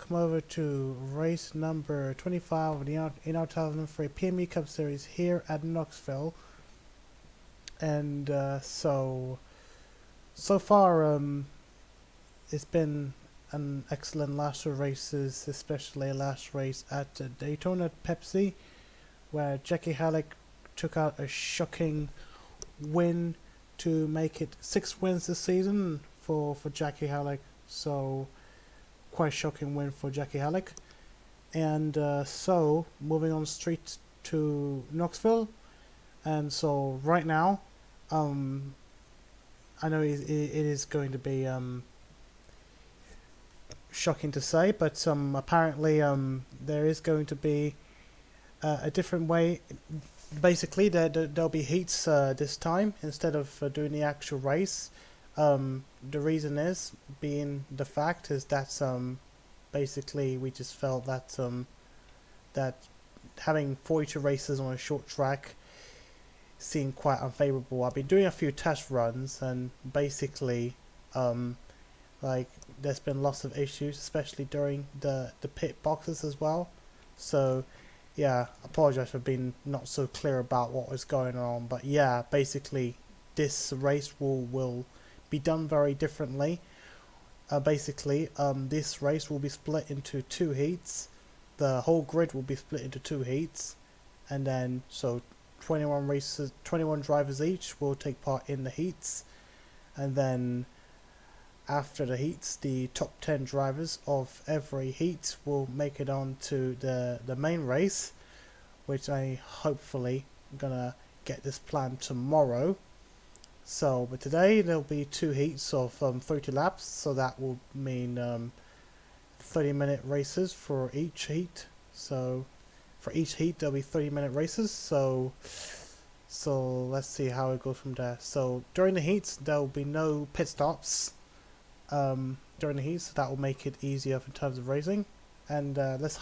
welcome over to race number 25 of the NR2003 PMU Cup Series here at Knoxville. And so far, it's been an excellent last two races, especially last race at Daytona Pepsi, where Jackie Halleck took out a shocking win to make it 6 wins this season for Jackie Halleck. So quite a shocking win for Jackie Halleck. And so moving on straight to Knoxville. And so right now, I know it is going to be shocking to say, but apparently there is going to be a different way. Basically, there'll be heats this time instead of doing the actual race. The reason is being the fact is that basically we just felt that that having 42 races on a short track seemed quite unfavorable. I've been doing a few test runs, and basically like there's been lots of issues, especially during the pit boxes as well. So yeah, I apologize for being not so clear about what was going on, but yeah, basically this race will be done very differently. Basically, this race will be split into 2 heats. The whole grid will be split into 2 heats, and then so 21 races, 21 drivers each will take part in the heats, and then after the heats, the top 10 drivers of every heat will make it on to the main race, which I hopefully gonna get this planned tomorrow. So, but today there'll be 2 heats of 30 laps, so that will mean 30-minute races for each heat. So, for each heat there'll be 30-minute races. So let's see how it goes from there. So during the heats there'll be no pit stops during the heats, so that will make it easier in terms of racing. And let's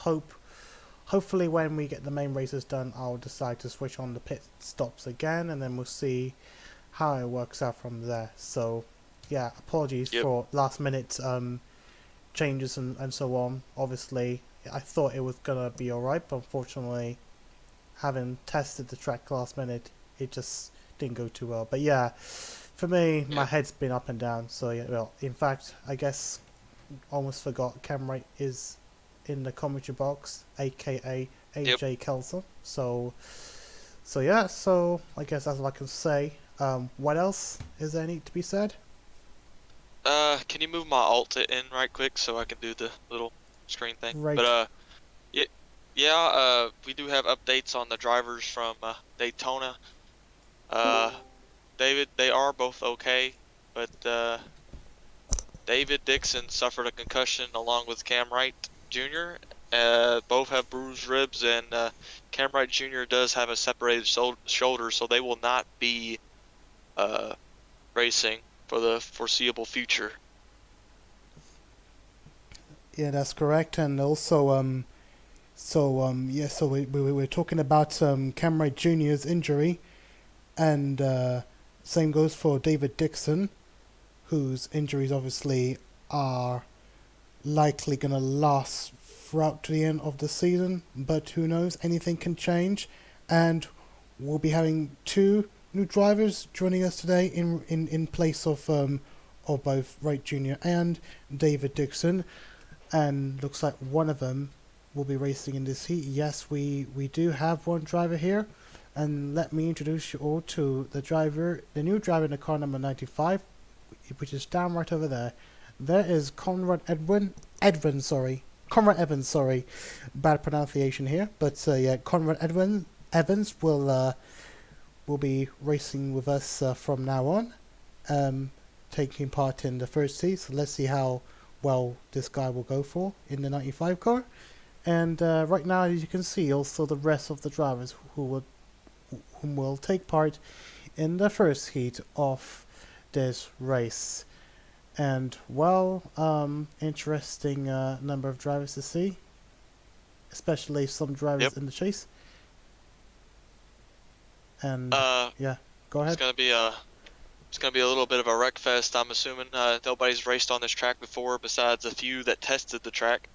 hopefully when we get the main races done, I'll decide to switch on the pit stops again, and then we'll see how it works out from there. So yeah, apologies for last minute changes and so on. Obviously I thought it was gonna be alright, but unfortunately, having tested the track last minute, it just didn't go too well. But yeah, for me, my head's been up and down. So yeah, well, in fact, I guess almost forgot Cameron is in the commentary box, aka AJ Kelson. So yeah, so I guess that's all I can say. What else is there need to be said? Can you move my alt in right quick so I can do the little screen thing? Right. But we do have updates on the drivers from Daytona. David, they are both okay, but David Dixon suffered a concussion along with Cam Wright Jr. Both have bruised ribs, and Cam Wright Jr. does have a separated shoulder, so they will not be racing for the foreseeable future. Yeah, that's correct. And also so we're talking about Cam Wright Jr.'s injury, and same goes for David Dixon, whose injuries obviously are likely going to last throughout to the end of the season, but who knows, anything can change. And we'll be having 2 new drivers joining us today in place of both Wright Jr. and David Dixon, and looks like one of them will be racing in this heat. Yes, we do have one driver here, and let me introduce you all to the new driver in the car number 95, which is down right over there. There is Conrad Evans, sorry. Bad pronunciation here, but yeah, Conrad Evans will be racing with us from now on, taking part in the first heat. So let's see how well this guy will go for in the 95 car. And right now, as you can see, also the rest of the drivers who will take part in the first heat of this race. And well, interesting number of drivers to see, especially some drivers in the chase. And yeah, go ahead. It's gonna be a little bit of a wreck fest. I'm assuming nobody's raced on this track before besides a few that tested the track.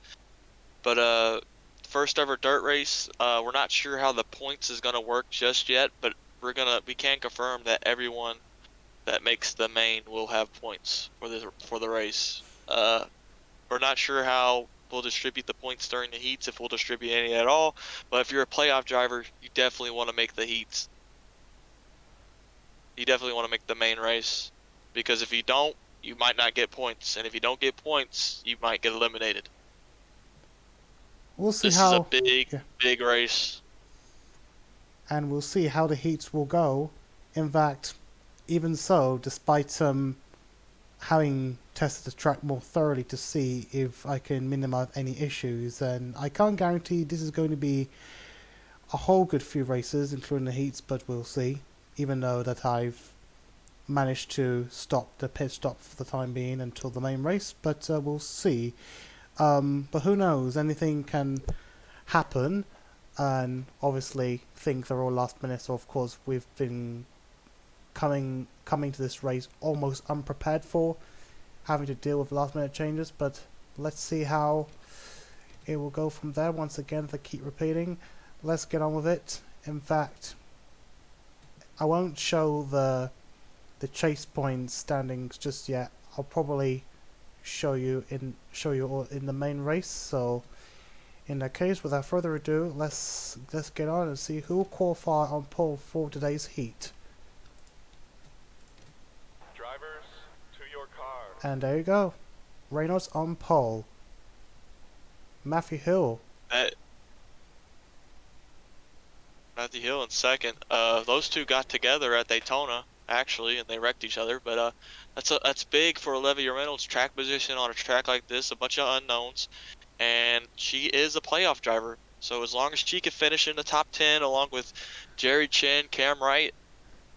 But first ever dirt race. We're not sure how the points is gonna work just yet, but we can confirm that everyone that makes the main will have points for the race. We're not sure how we'll distribute the points during the heats, if we'll distribute any at all. But if you're a playoff driver, you definitely want to make the heats. You definitely want to make the main race, because if you don't, you might not get points, and if you don't get points, you might get eliminated. We'll see This is a how. Yeah, big race. and we'll see how the heats will go. In fact, even so, despite having tested the track more thoroughly to see if I can minimize any issues, and I can't guarantee this is going to be a whole good few races, including the heats, but we'll see. Even though that I've managed to stop the pit stop for the time being until the main race, but we'll see. But who knows? Anything can happen, and obviously things are all last minute. So of course we've been coming to this race almost unprepared for having to deal with last minute changes. But let's see how it will go from there. Once again, if I keep repeating, let's get on with it. In fact, I won't show the chase point standings just yet. I'll probably show you all in the main race. So in that case, without further ado, let's get on and see who will qualify on pole for today's heat. Drivers, to your car. And there you go, Reynolds on pole. Matthew Hill. Matthew Hill in second. Those two got together at Daytona actually, and they wrecked each other. But that's big for Olivia Reynolds' track position on a track like this. A bunch of unknowns, and she is a playoff driver. So as long as she can finish in the top 10, along with Jerry Chin, Cam Wright,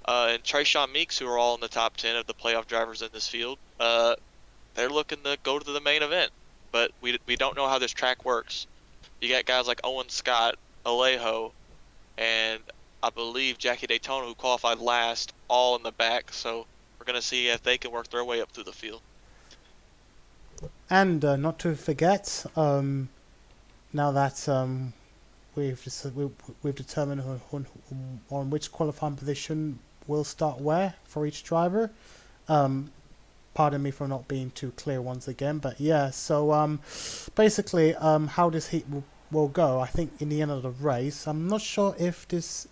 and Trayshawn Meeks, who are all in the top 10 of the playoff drivers in this field, they're looking to go to the main event. But we don't know how this track works. You got guys like Owen Scott, Alejo, and I believe Jackie Daytona, who qualified last, all in the back. So we're going to see if they can work their way up through the field. And not to forget, now that we've determined on which qualifying position will start where for each driver. Pardon me for not being too clear once again, but yeah. So basically, how this heat will go, I think in the end of the race, I'm not sure if this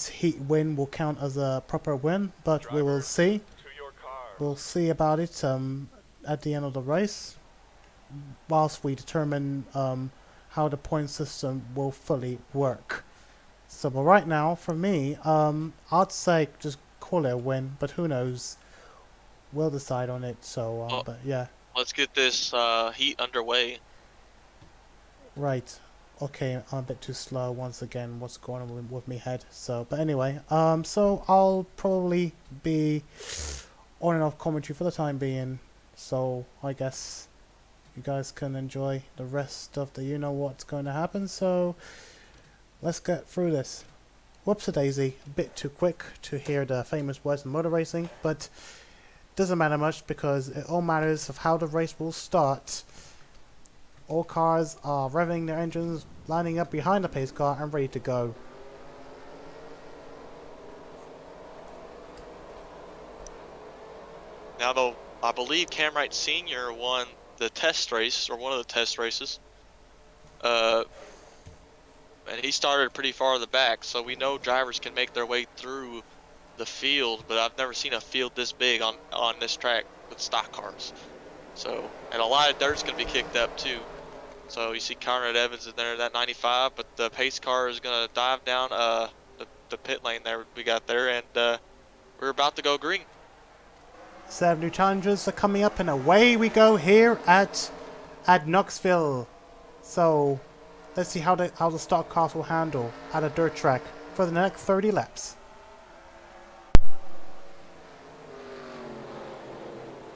heat win will count as a proper win, but Driver, we will see. to your car. We'll see about it at the end of the race, whilst we determine how the point system will fully work. So, but right now, for me, I'd say just call it a win, but who knows? We'll decide on it. So, but yeah. Let's get this heat underway. Right. Okay, I'm a bit too slow once again. What's going on with me head? So, but anyway, so I'll probably be on and off commentary for the time being. So I guess you guys can enjoy the rest of the what's going to happen. So let's get through this. Whoops-a-daisy, a bit too quick to hear the famous words in motor racing, but doesn't matter much because it all matters of how the race will start. All cars are revving their engines, lining up behind the pace car and ready to go. Now, though, I believe Cam Wright Sr. won the test race, or one of the test races. And he started pretty far in the back, so we know drivers can make their way through the field, but I've never seen a field this big on this track with stock cars. So, and a lot of dirt's going to be kicked up too. So you see Conrad Evans in there, that 95, but the pace car is going to dive down the pit lane there we got there, and we're about to go green. 7 new challenges are coming up, and away we go here at Knoxville. So let's see how the stock cars will handle at a dirt track for the next 30 laps.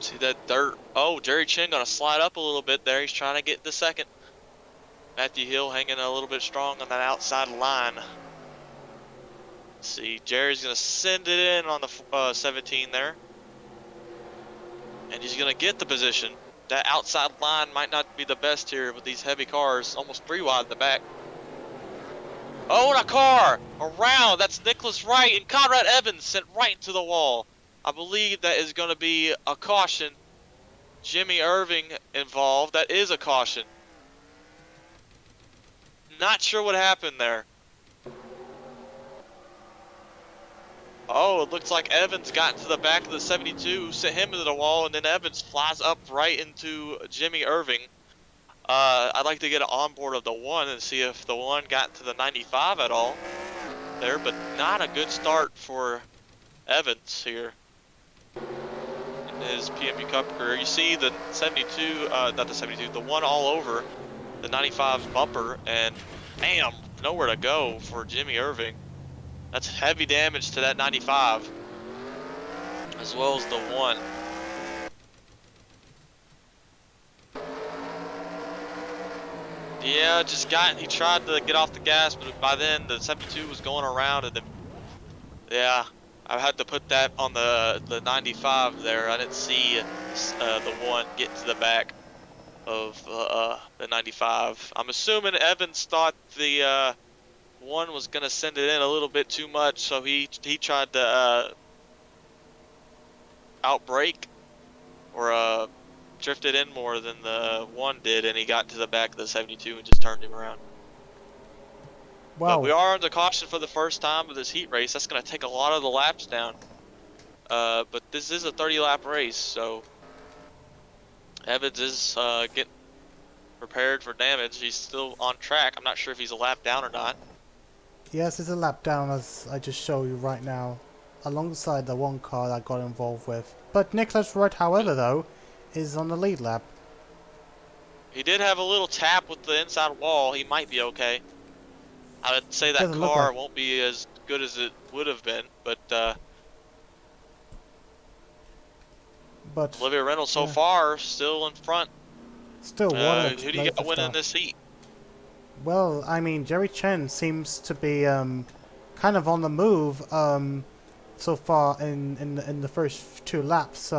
See that dirt? Oh, Jerry Chin gonna slide up a little bit there. He's trying to get the second. Matthew Hill hanging a little bit strong on that outside line. See, Jerry's gonna send it in on the 17 there, and he's gonna get the position. that outside line might not be the best here with these heavy cars, almost 3 wide in the back. Oh, and a car around. That's Nicholas Wright and Conrad Evans sent right into the wall. I believe that is going to be a caution. Jimmy Irving involved. That is a caution. Not sure what happened there. Oh, it looks like Evans got into the back of the 72, sent him into the wall, and then Evans flies up right into Jimmy Irving. I'd like to get an onboard of the 1 and see if the 1 got into the 95 at all there, but not a good start for Evans here in his PMU Cup career. You see the 72, not the 72, the 1 all over the 95's bumper, and bam, nowhere to go for Jimmy Irving. That's heavy damage to that 95, as well as the 1. Yeah, he tried to get off the gas, but by then the 72 was going around, and then, yeah, I had to put that on the 95 there. I didn't see the 1 get to the back of the 95. I'm assuming Evans thought the 1 was gonna send it in a little bit too much, so he tried to outbrake or drifted in more than the 1 did, and he got to the back of the 72 and just turned him around. Wow. But we are under caution for the first time of this heat race. That's going to take a lot of the laps down. But this is a 30-lap race, so Evans is getting prepared for damage. He's still on track. I'm not sure if he's a lap down or not. Yes, it's a lap down, as I just show you right now, alongside the 1 car that I got involved with. But Nicholas Wright, however, though, is on the lead lap. He did have a little tap with the inside wall. He might be okay. I would say that Doesn't look car like... won't be as good as it would have been, but Olivia Reynolds so far still in front. Still, who do you got winning this heat? Well, I mean, Jerry Chen seems to be kind of on the move so far in the first 2 laps,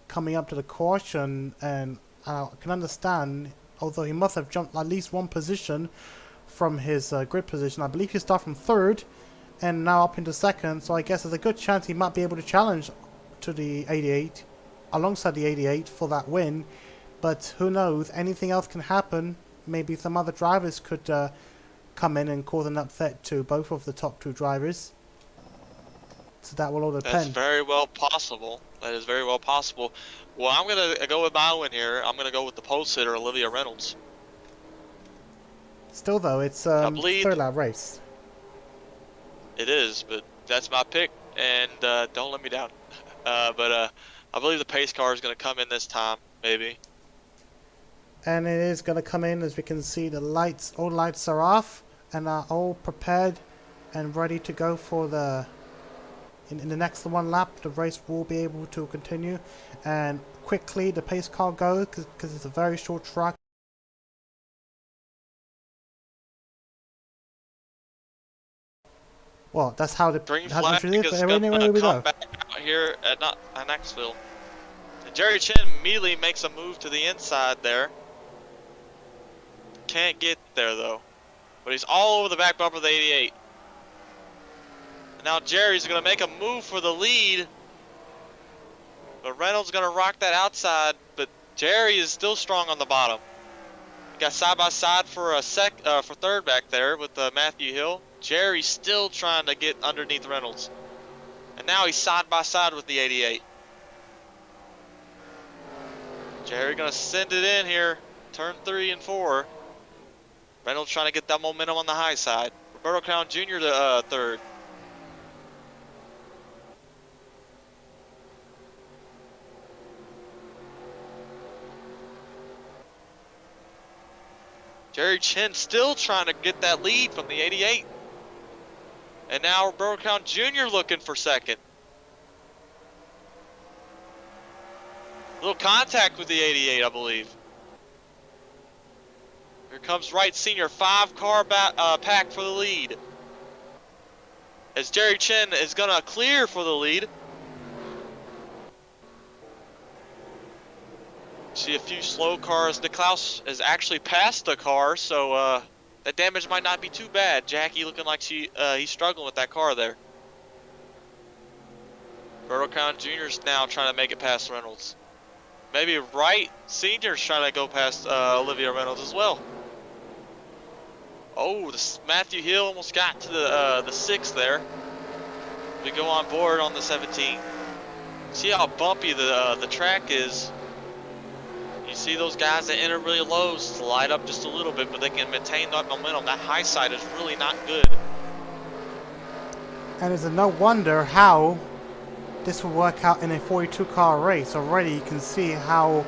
coming up to the caution, and I can understand, although he must have jumped at least 1 position from his grid position. I believe he started from 3rd and now up into 2nd, so I guess there's a good chance he might be able to challenge to the 88, alongside the 88 for that win. But who knows, anything else can happen. Maybe some other drivers could come in and cause an upset to both of the top 2 drivers. So that will all depend. That's very well possible. That is very well possible. Well, I'm going to go with my win here. I'm going to go with the pole sitter, Olivia Reynolds. Still, though, it's a 3rd-lap race. It is, but that's my pick, and don't let me down. I believe the pace car is going to come in this time, maybe. And it is going to come in, as we can see, all lights are off and are all prepared and ready to go for the... In the next 1 lap, the race will be able to continue, and quickly the pace car goes because it's a very short track. Well, that's how the green how flag it is. is But going anyway, to we come go. back out here at Knoxville. And Jerry Chen immediately makes a move to the inside there. Can't get there though, but he's all over the back bumper of the 88. Now Jerry's going to make a move for the lead, but Reynolds going to rock that outside, but Jerry is still strong on the bottom. Got side by side for a for 3rd back there with Matthew Hill. Jerry's still trying to get underneath Reynolds, and now he's side by side with the 88. Jerry going to send it in here, turn 3 and 4. Reynolds trying to get that momentum on the high side. Roberto Crown Jr. to 3rd. Jerry Chen still trying to get that lead from the 88. And now Roberto Crown Jr. looking for 2nd. Little contact with the 88, I believe. Here comes Wright Sr., 5-car pack for the lead. As Jerry Chen is going to clear for the lead. See a few slow cars. Niklaus has actually passed the car, so that damage might not be too bad. Jackie looking like he's struggling with that car there. Roberto Crown Jr. is now trying to make it past Reynolds. Maybe Wright Sr. is trying to go past Olivia Reynolds as well. Oh, Matthew Hill almost got to the 6 there. We go on board on the 17. See how bumpy the track is. You see those guys that enter really low slide up just a little bit, but they can maintain that momentum. That high side is really not good. And it's no wonder how this will work out in a 42 car race. Already you can see how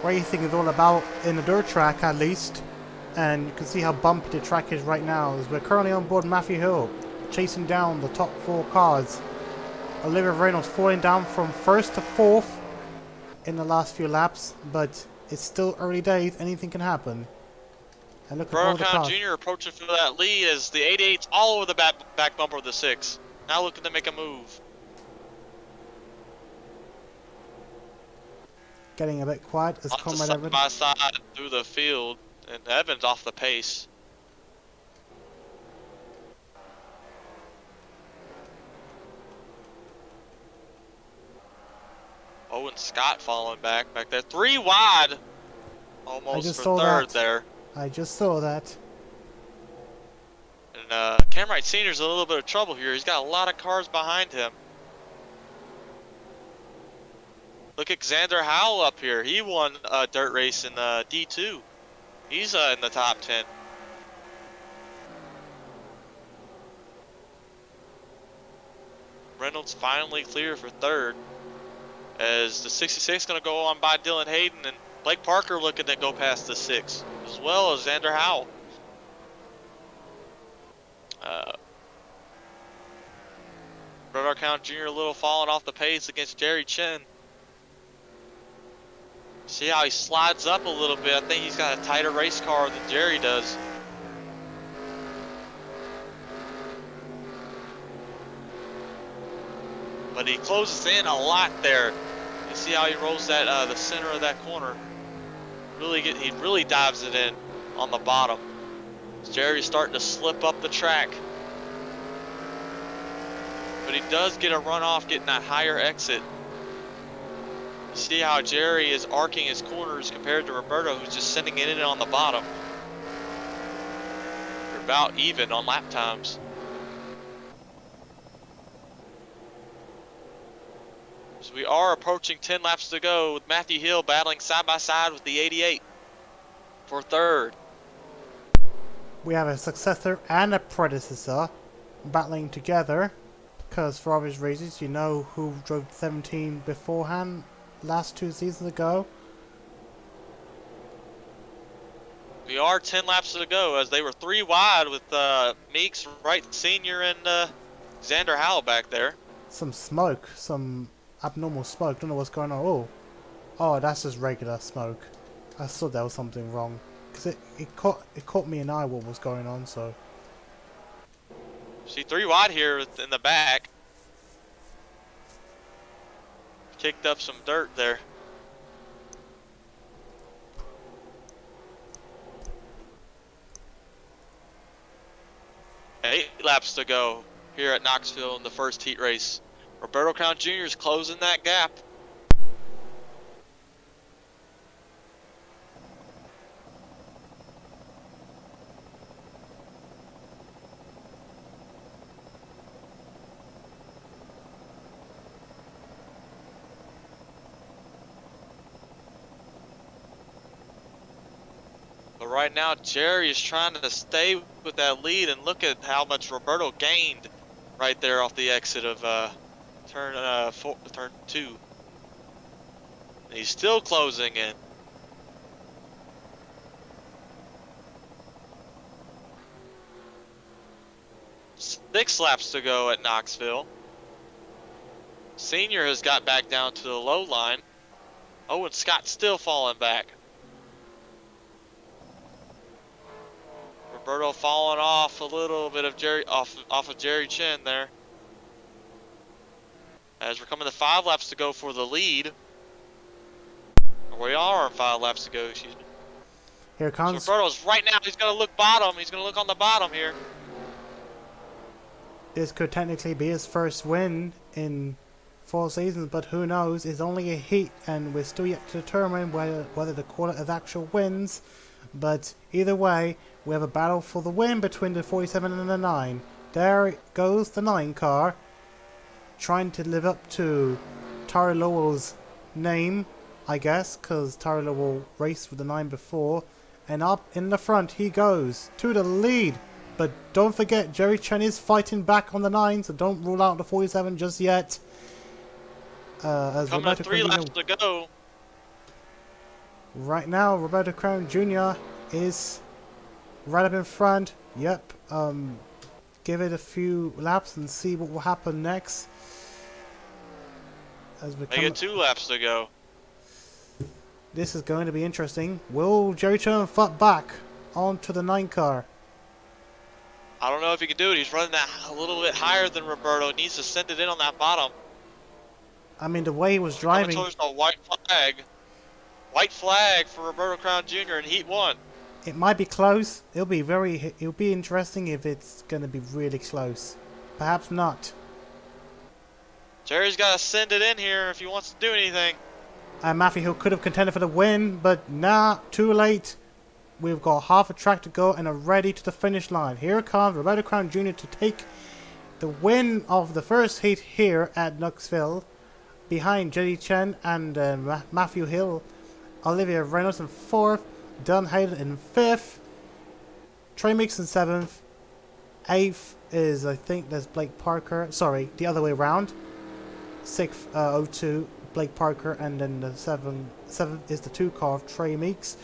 racing is all about in the dirt track, at least. And you can see how bumpy the track is right now, as we're currently on board Matthew Hill, chasing down the top 4 cars. Olivia Reynolds falling down from 1st to 4th in the last few laps, but it's still early days, anything can happen. And look at all the cars. Jr. approaching for that lead as the 88's all over the back bumper of the 6. Now looking to make a move. Getting a bit quiet as Comrade Evans. By side through the field, and Evans off the pace. Owen Scott falling back there. 3 wide. Almost for 3rd there. I just saw that. And Cam Wright Sr.'s in a little bit of trouble here. He's got a lot of cars behind him. Look at Xander Howell up here. He won a dirt race in D2. He's in the top 10. Reynolds finally clear for 3rd. As the 66 is going to go on by Dylan Hayden, and Blake Parker looking to go past the 6, as well as Xander Howell. Roberto Count Jr. a little falling off the pace against Jerry Chen. See how he slides up a little bit. I think he's got a tighter race car than Jerry does. But he closes in a lot there. You see how he rolls that the center of that corner. He really dives it in on the bottom. Jerry's starting to slip up the track. But he does get a runoff, getting that higher exit. You see how Jerry is arcing his corners compared to Roberto, who's just sending it in on the bottom. They're about even on lap times. So we are approaching 10 laps to go with Matthew Hill battling side by side with the 88 for 3rd. We have a successor and a predecessor battling together, because for obvious reasons, you know who drove 17 beforehand last 2 seasons ago. We are 10 laps to go as they were 3 wide with Meeks, Wright Sr. and Xander Howell back there. Some smoke, some abnormal smoke. Don't know what's going on. Oh, that's just regular smoke. I thought there was something wrong, because it caught me in eye what was going on. So see 3 wide here in the back. Kicked up some dirt there. Eight laps to go here at Knoxville in the first heat race. Roberto Count Jr. is closing that gap. But right now, Jerry is trying to stay with that lead, and look at how much Roberto gained right there off the exit of turn 2. And he's still closing in. Six laps to go at Knoxville. Senior has got back down to the low line. Owen Scott still falling back. Roberto falling off a little bit of Jerry off of Jerry Chen there. As we're coming to 5 laps to go for the lead. We are 5 laps to go, excuse me. Here So comes. Roberto's right now, he's going to look bottom. He's going to look on the bottom here. This could technically be his first win in 4 seasons, but who knows? It's only a heat, and we're still yet to determine whether to call it as actual wins. But either way, we have a battle for the win between the 47 and the 9. There goes the 9 car, trying to live up to Tara Lowell's name, I guess, because Tara Lowell raced with the 9 before. And up in the front he goes to the lead. But don't forget, Jerry Chen is fighting back on the 9, so don't rule out the 47 just yet. As Coming Roberto to 3 laps Crandino, to go. right now, Roberto Crown Jr. is right up in front. Yep. Give it a few laps and see what will happen next. As we They get 2 laps to go. this is going to be interesting. Will Jerry Chen fight back onto the 9 car? I don't know if he can do it. He's running that a little bit higher than Roberto. He needs to send it in on that bottom. I mean, the way he was Coming driving, towards the white flag. White flag for Roberto Crown Jr. in Heat 1. it might be close. It'll be interesting if it's going to be really close. Perhaps not. Jerry's got to send it in here if he wants to do anything. And Matthew Hill could have contended for the win, but nah, too late. We've got half a track to go and are ready to the finish line. Here comes Roberto Crown Jr. to take the win of the first heat here at Knoxville, behind Jerry Chen and Matthew Hill. Olivia Reynolds in 4th, Don Hayden in 5th, Trey Meeks in 7th, 8th is, I think, there's Blake Parker. Sorry, the other way around. 6th, 02, Blake Parker, and then the 7th is the 2 car of Trey Meeks.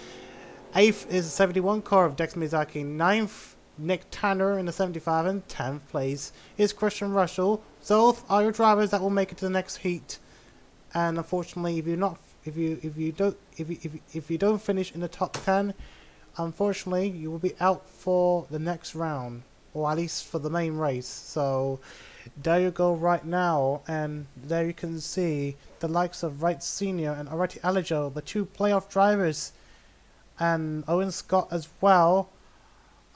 8th is the 71 car of Dex Miyazaki. 9th, Nick Tanner in the 75, and 10th place is Christian Russell. Those are your drivers that will make it to the next heat. And unfortunately, if you don't finish in the top 10, unfortunately you will be out for the next round, or at least for the main race. So there you go right now, and there you can see the likes of Wright Senior and Arati Alijo, the 2 playoff drivers, and Owen Scott as well.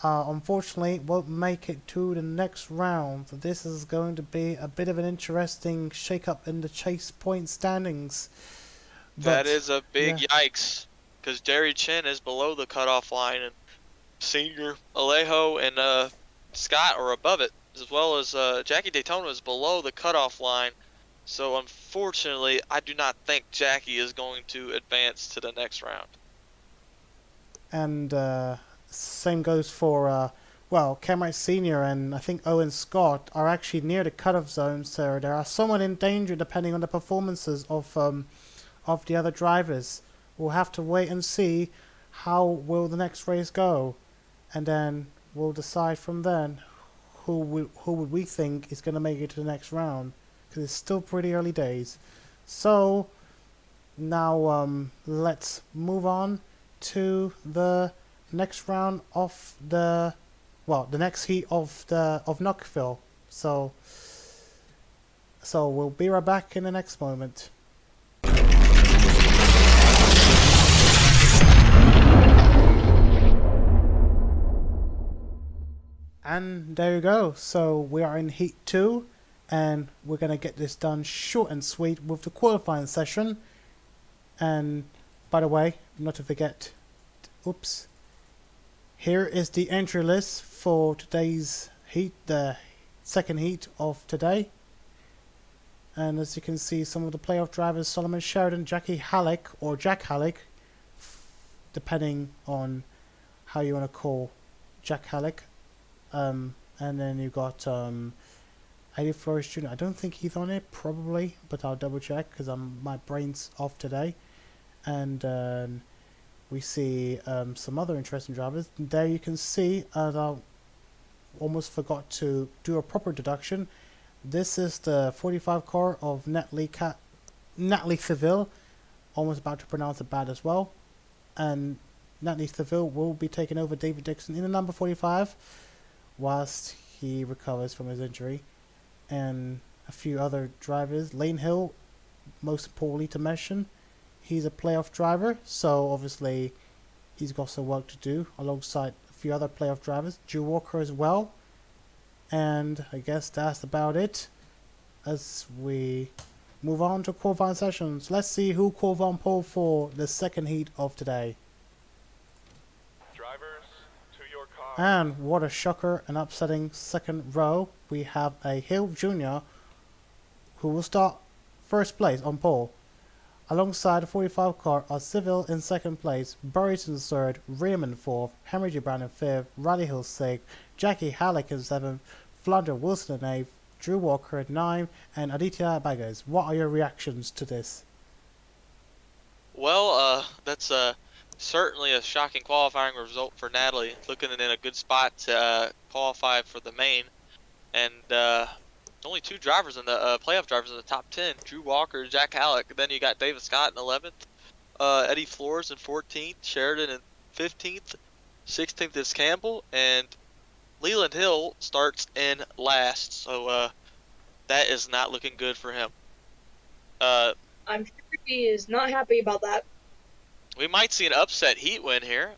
Unfortunately won't make it to the next round. So this is going to be a bit of an interesting shake-up in the chase point standings. That is a big yikes, because Jerry Chen is below the cutoff line, and Senior, Alejo, and Scott are above it, as well as Jackie Daytona is below the cutoff line. So unfortunately, I do not think Jackie is going to advance to the next round. And same goes for Cameron Senior and I think Owen Scott are actually near the cutoff zone, so they are somewhat in danger depending on the performances of the other drivers. We'll have to wait and see how will the next race go, and then we'll decide from then who would we think is going to make it to the next round, because it's still pretty early days. So now let's move on to the next round of the next heat of Knoxville. So we'll be right back in the next moment. And there you go. So we are in Heat 2, and we're going to get this done short and sweet with the qualifying session. And by the way, not to forget, oops, here is the entry list for today's heat, the second heat of today. And as you can see, some of the playoff drivers: Solomon Sheridan, Jackie Halleck, or Jack Halleck, depending on how you want to call Jack Halleck. And then you got Eddie Flores Jr. I don't think he's on it, probably, but I'll double check because my brain's off today. And we see some other interesting drivers. There you can see, I almost forgot to do a proper introduction. This is the 45 car of Natalie Seville. Almost about to pronounce it bad as well. And Natalie Seville will be taking over David Dixon in the number 45 whilst he recovers from his injury. And a few other drivers. Lane Hill, most importantly to mention. he's a playoff driver, so obviously he's got some work to do alongside a few other playoff drivers. Drew Walker as well. And I guess that's about it. As we move on to qualifying sessions, let's see who called on pole for the second heat of today. Drivers, to your car. And what a shocker and upsetting second row. We have a Hill Jr. who will start first place on pole. Alongside the 45 car are Civil in second place, Burris in third, Raymond fourth, Henry G. Brown in fifth, Riley Hill sixth, Jackie Halleck in seventh, Flandre Wilson in eighth, Drew Walker at 9, and Aditya Baggers. What are your reactions to this? Well, that's certainly a shocking qualifying result for Natalie, looking in a good spot to qualify for the main. And only two drivers in the playoff drivers in the top 10: Drew Walker, Jack Halleck. Then you got David Scott in 11th, Eddie Flores in 14th, Sheridan in 15th, 16th is Campbell, and Leland Hill starts in last. So that is not looking good for him. I'm sure he is not happy about that. We might see an upset heat win here.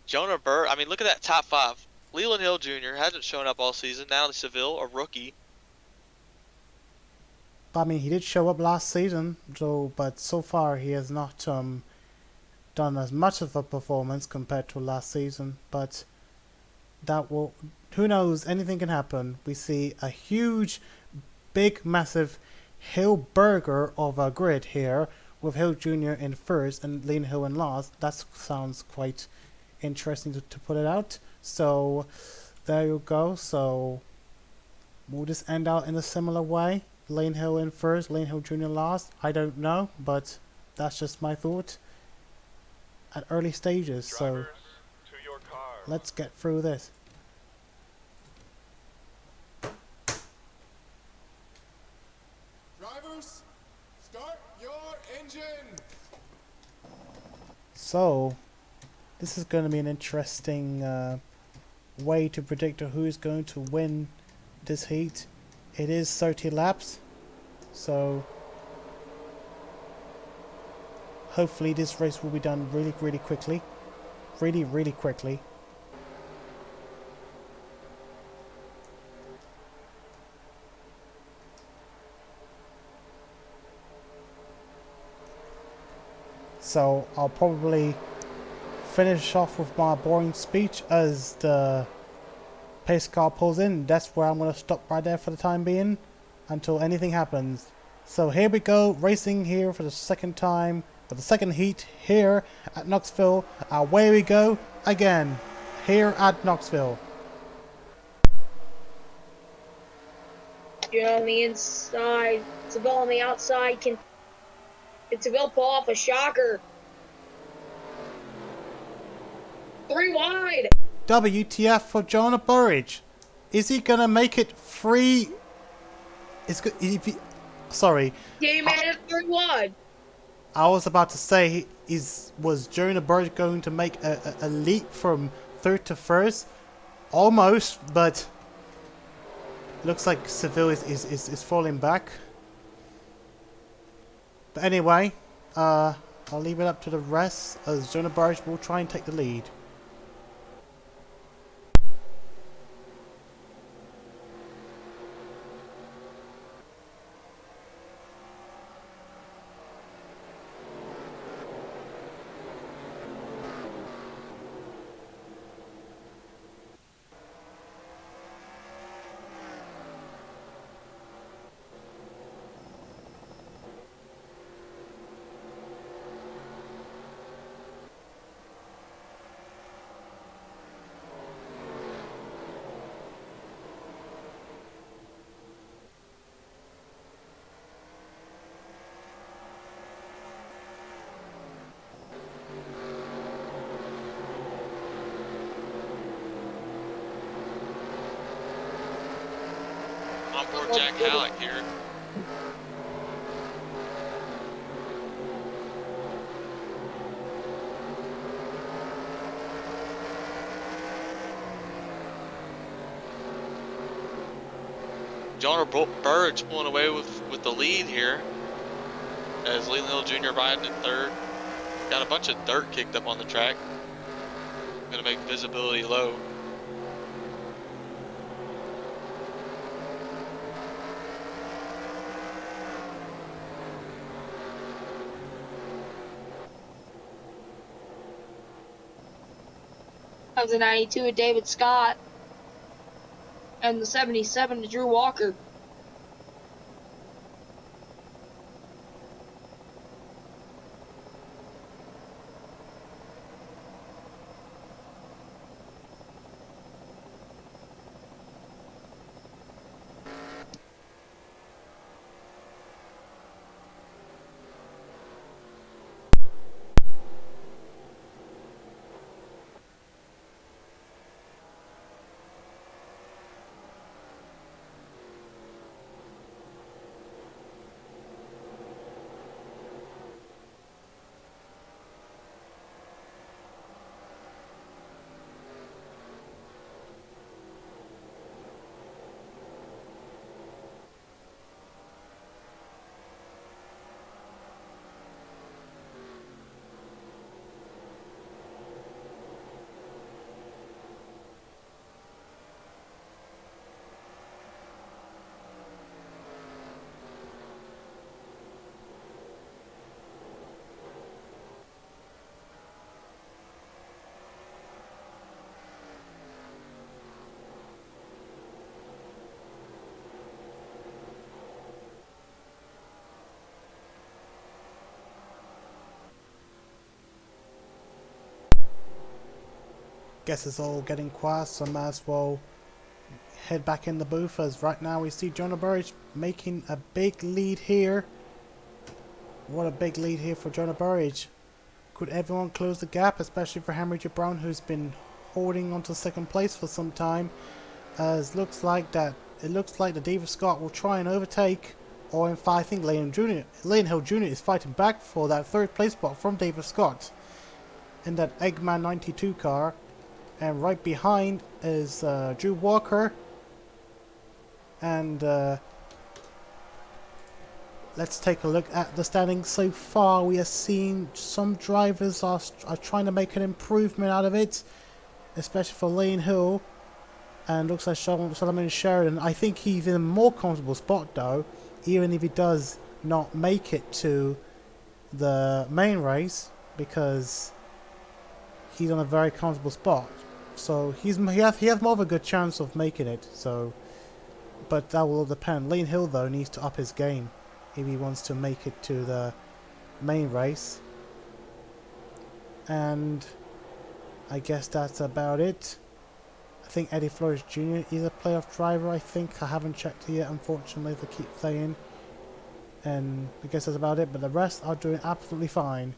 Jonah Burr, I mean, look at that top 5. Leland Hill Jr. hasn't shown up all season. Natalie Seville, a rookie. I mean, he did show up last season, but so far he has not done as much of a performance compared to last season. But that will, who knows, anything can happen. We see a huge, big, massive Hill burger of a grid here, with Hill Jr. in first and Leland Hill in last. That sounds quite interesting to put it out. So there you go. So will this end out in a similar way? Leland Hill in first, Leland Hill Jr. last? I don't know, but that's just my thought at early stages. So Drivers, to your car. let's get through this. Drivers, start your engine. So this is going to be an interesting way to predict who is going to win this heat. It is 30 laps, so hopefully this race will be done really quickly. Really quickly. So I'll probably finish off with my boring speech as the pace car pulls in. That's where I'm going to stop right there for the time being until anything happens. So here we go, racing here for the second time, for the second heat here at Knoxville. Away we go again here at Knoxville. You're on the inside. Seville on the outside. Can Seville pull off a shocker? 3 wide. WTF for Jonah Burridge. Is he gonna make it free? Sorry. He made it 3 wide. I was about to say, was Jonah Burridge going to make a leap from third to first? Almost, but looks like Seville is falling back. But anyway, I'll leave it up to the rest as Jonah Burridge will try and take the lead. On board Jack Halleck here. Jonah Burridge pulling away with the lead here. as Leland Hill Jr. riding in third. Got a bunch of dirt kicked up on the track. Gonna make visibility low. That was the 92 of David Scott. And the 77 of Drew Walker. Guess it's all getting quiet, so I might as well head back in the booth, as right now we see Jonah Burridge making a big lead here. What a big lead here for Jonah Burridge. Could everyone close the gap, especially for Henry J. Brown, who's been holding on to second place for some time? As it looks like the David Scott will try and overtake, or in fact I think Lane Hill Jr. is fighting back for that third place spot from David Scott in that Eggman 92 car. And right behind is Drew Walker. And let's take a look at the standings so far. We are seeing some drivers are trying to make an improvement out of it, especially for Lane Hill. And looks like Solomon Sheridan. I think he's in a more comfortable spot though, even if he does not make it to the main race, because he's on a very comfortable spot. So he has more of a good chance of making it. So, but that will depend. Lane Hill though needs to up his game if he wants to make it to the main race. And I guess that's about it. I think Eddie Flores Jr. is a playoff driver. I think I haven't checked it yet, unfortunately. They keep saying, and I guess that's about it. But the rest are doing absolutely fine.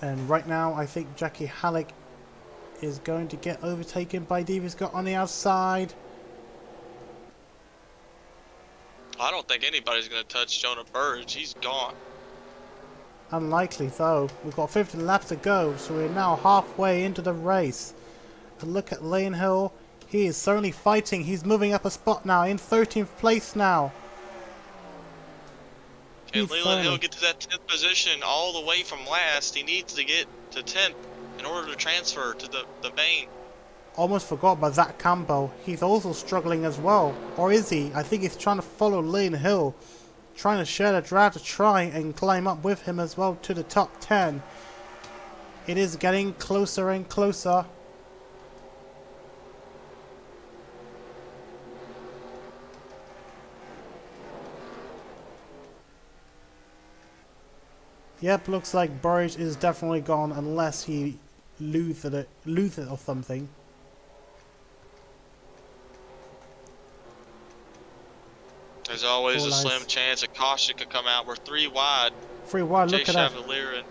And right now, I think Jackie Halleck is going to get overtaken by David Scott on the outside. I don't think anybody's going to touch Jonah Burridge. He's gone. Unlikely though. We've got 50 laps to go, so we're now halfway into the race. And look at Lane Hill. He is certainly fighting. He's moving up a spot now, in 13th place now. Can Leland Hill get to that 10th position all the way from last? He needs to get to 10th in order to transfer to the main. Almost forgot about Zach Campbell. He's also struggling as well. Or is he? I think he's trying to follow Lane Hill. Trying to share the drive to try and climb up with him as well to the top 10. It is getting closer and closer. Yep, looks like Burridge is definitely gone unless he loses it or something. There's always a slim chance a caution could come out. We're 3 wide. 3 wide, Jay look at that. Chevalier and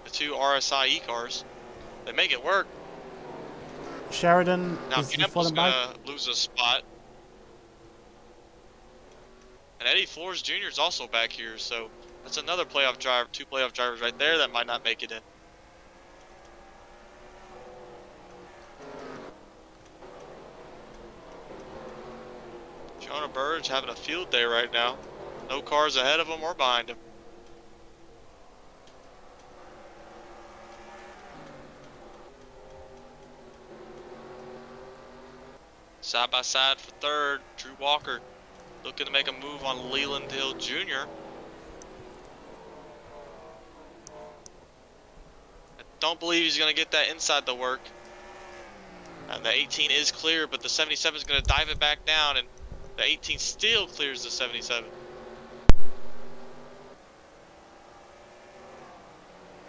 the 2 RSI cars. They make it work. Sheridan Now is Campbell's falling by. gonna lose a spot. And Eddie Flores Jr. is also back here, so that's another playoff driver, 2 playoff drivers right there that might not make it in. Jonah Burridge having a field day right now. No cars ahead of him or behind him. Side by side for third, Drew Walker looking to make a move on Leland Hill Jr. I don't believe he's going to get that inside to work. And the 18 is clear, but the 77 is going to dive it back down, and the 18 still clears the 77.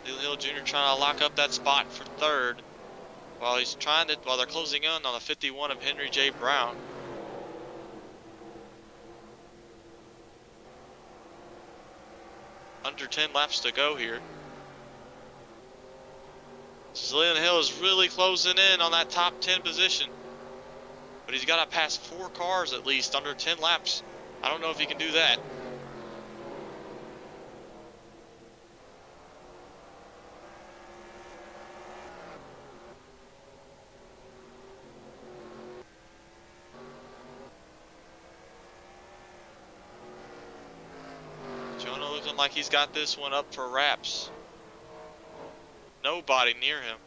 Leland Hill Jr. trying to lock up that spot for third while they're closing in on the 51 of Henry J. Brown. Under 10 laps to go here. So Leland Hill is really closing in on that top 10 position. But he's got to pass 4 cars at least under 10 laps. I don't know if he can do that. Jonah looking like he's got this one up for wraps. Nobody near him.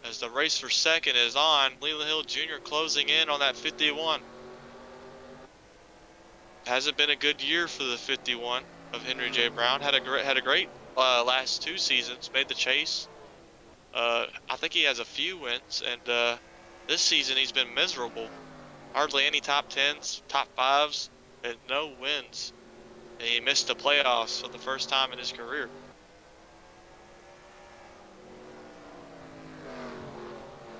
As the race for second is on, Leland Hill Jr. closing in on that 51. Hasn't been a good year for the 51 of Henry J. Brown. Had a great last 2 seasons. Made the chase. I think he has a few wins, and this season he's been miserable. Hardly any top 10s, top 5s, and no wins. And he missed the playoffs for the first time in his career.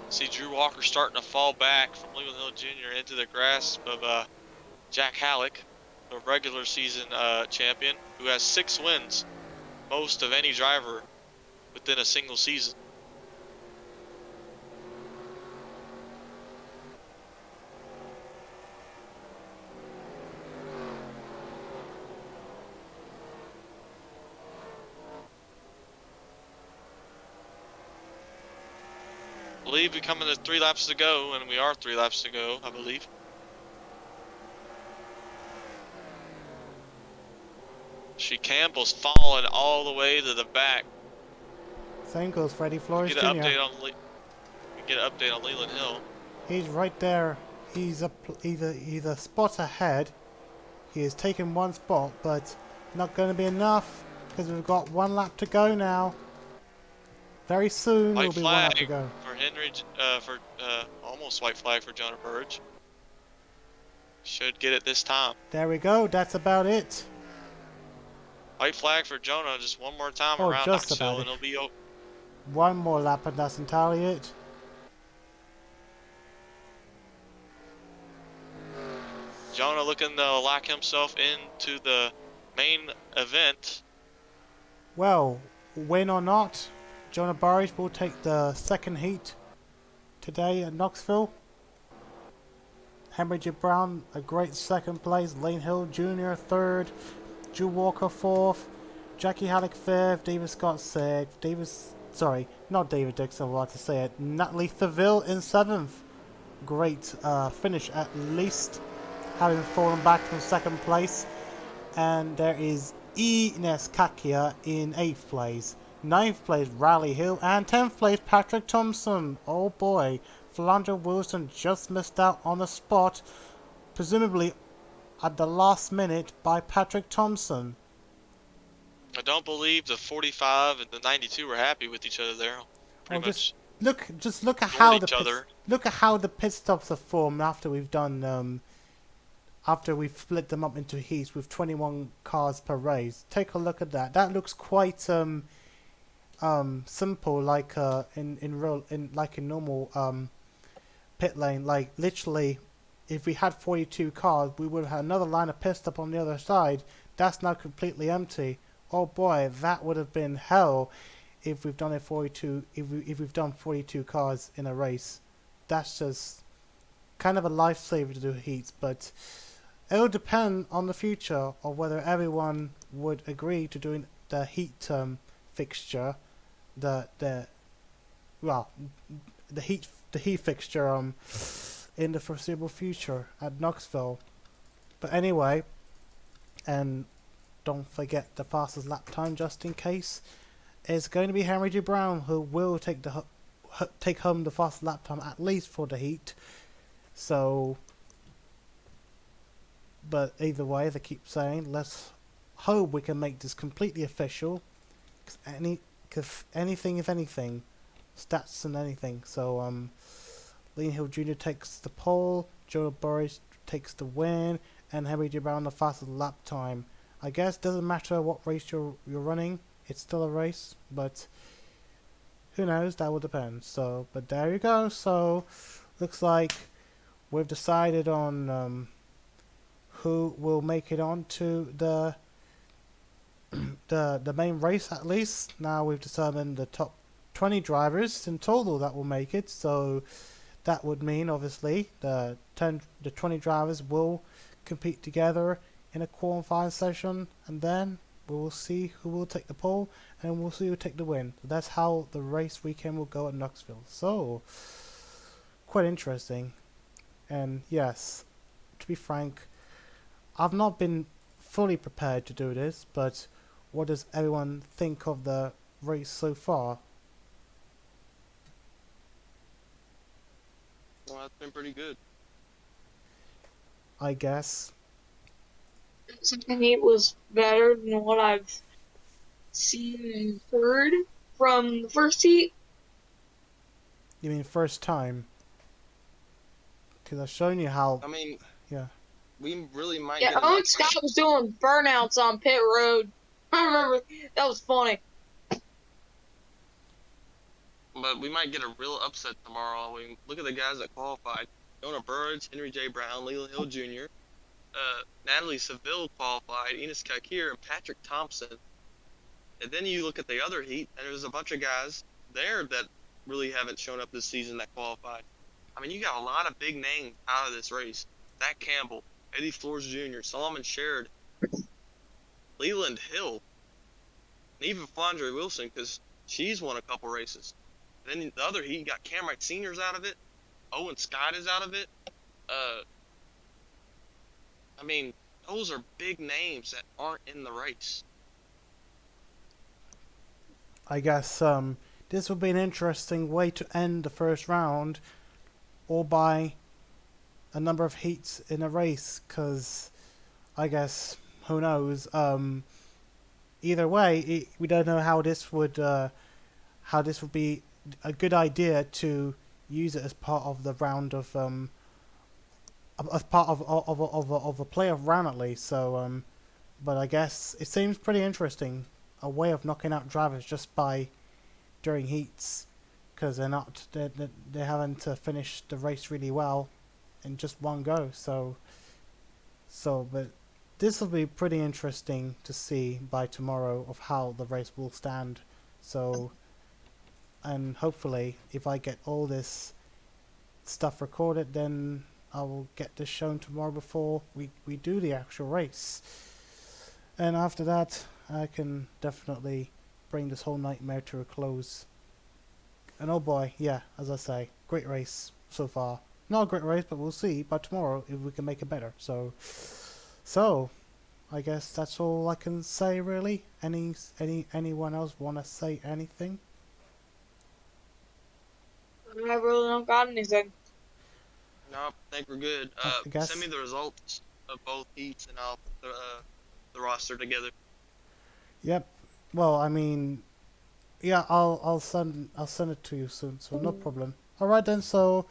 See Drew Walker starting to fall back from Leland Hill Jr. into the grasp of Jack Halleck, the regular season champion, who has 6 wins, most of any driver within a single season. I believe we're coming to 3 laps to go, and we are 3 laps to go, I believe. She Campbell's falling all the way to the back. Same goes Freddie Flores Get Jr. an update on Leland Hill. He's right there. He's a spot ahead. He has taken 1 spot, but not going to be enough because we've got 1 lap to go now. Very soon White will be 1 lap to flag go. for Henry, almost white flag for Jonah Burridge. Should get it this time. There we go. That's about it. White flag for Jonah, just 1 more time Oh, around just Knoxville, about and it'll be over. 1 more lap, and that's entirely it. Jonah looking to lock himself into the main event. Well, win or not, Jonah Burridge will take the 2nd heat today at Knoxville. Henry J. Brown, a great 2nd place. Lane Hill Jr. 3rd. Drew Walker 4th. Jackie Halleck 5th. David Scott 6th. Not David Dixon, I want to say it. Natalie Theville in 7th. Great finish at least, having fallen back from 2nd place. And there is Ines Kakia in 8th place. 9th place Riley Hill, and 10th place Patrick Thompson. Oh boy, Philandra Wilson just missed out on a spot, presumably at the last minute by Patrick Thompson. I don't believe the 45 and the 92 were happy with each other there. Pretty much Just look at how the pit stops are formed after we've done after we've split them up into heats with 21 cars per race. Take a look at that. That looks quite simple, like in normal pit lane. Like literally, if we had 42 cars, we would have had another line of pit stop on the other side. That's now completely empty. Oh boy, that would have been hell if we've done a 42. If we've done 42 cars in a race. That's just kind of a lifesaver to do heats, but it'll depend on the future of whether everyone would agree to doing the heat fixture, the heat fixture in the foreseeable future at Knoxville. But anyway, and don't forget the fastest lap time just in case. It's going to be Henry G. Brown who will take home the fastest lap time, at least for the heat. So, but either way, they keep saying, let's hope we can make this completely official. Because anything, if anything, stats and anything. So, Lean Hill Jr. takes the pole, Joe Burris takes the win, and Henry G. Brown the fastest lap time. I guess doesn't matter what race you're running, it's still a race, but who knows, that will depend. So, but there you go. So, looks like we've decided on who will make it on to the main race at least. Now we've determined the top 20 drivers in total that will make it. So that would mean obviously the 20 drivers will compete together in a qualifying session, and then we will see who will take the pole and we'll see who will take the win. So that's how the race weekend will go at Knoxville. So quite interesting. And yes, to be frank, I've not been fully prepared to do this, but what does everyone think of the race so far? Well, that's been pretty good. I guess. Second heat was better than what I've seen and heard from the first heat. You mean first time? Because I've shown you how. I mean, Yeah. we really might Yeah, get an Owen upset. Scott was doing burnouts on pit road. I remember that was funny. But we might get a real upset tomorrow. I mean, look at the guys that qualified. Jonah Burridge, Henry J. Brown, Leland Hill Jr., Natalie Seville qualified, Enos Kakir, and Patrick Thompson. And then you look at the other heat, and there's a bunch of guys there that really haven't shown up this season that qualified. I mean, you got a lot of big names out of this race. Zach Campbell, Eddie Flores Jr., Solomon Sherrod, Leland Hill, and even Flandre Wilson, because she's won a couple races. And then the other heat, you got Cameron Senior's out of it. Owen Scott is out of it. I mean, those are big names that aren't in the race. I guess this will be an interesting way to end the first round, or by a number of heats in a race. Because I guess who knows? Either way, we don't know how this would be a good idea to use it as part of the round of as part of a playoff round at least. So but I guess it seems pretty interesting, a way of knocking out drivers just by during heats, because they haven't finished the race really well in just one go. So but this will be pretty interesting to see by tomorrow of how the race will stand. So, and hopefully if I get all this stuff recorded, then I will get this shown tomorrow before we do the actual race. And after that, I can definitely bring this whole nightmare to a close. And oh boy, yeah, as I say, great race so far. Not a great race, but we'll see by tomorrow if we can make it better. So I guess that's all I can say really. Anyone else want to say anything? I really don't got anything. No, I think we're good. I guess. Send me the results of both heats, and I'll put the roster together. Yep. Well, I mean, yeah, I'll send it to you soon, so no problem. All right then, so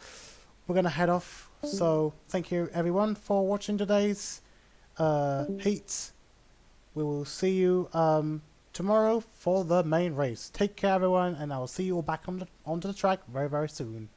we're gonna head off. So thank you everyone for watching today's heats. We will see you tomorrow for the main race. Take care everyone, and I will see you all back onto the track very, very soon.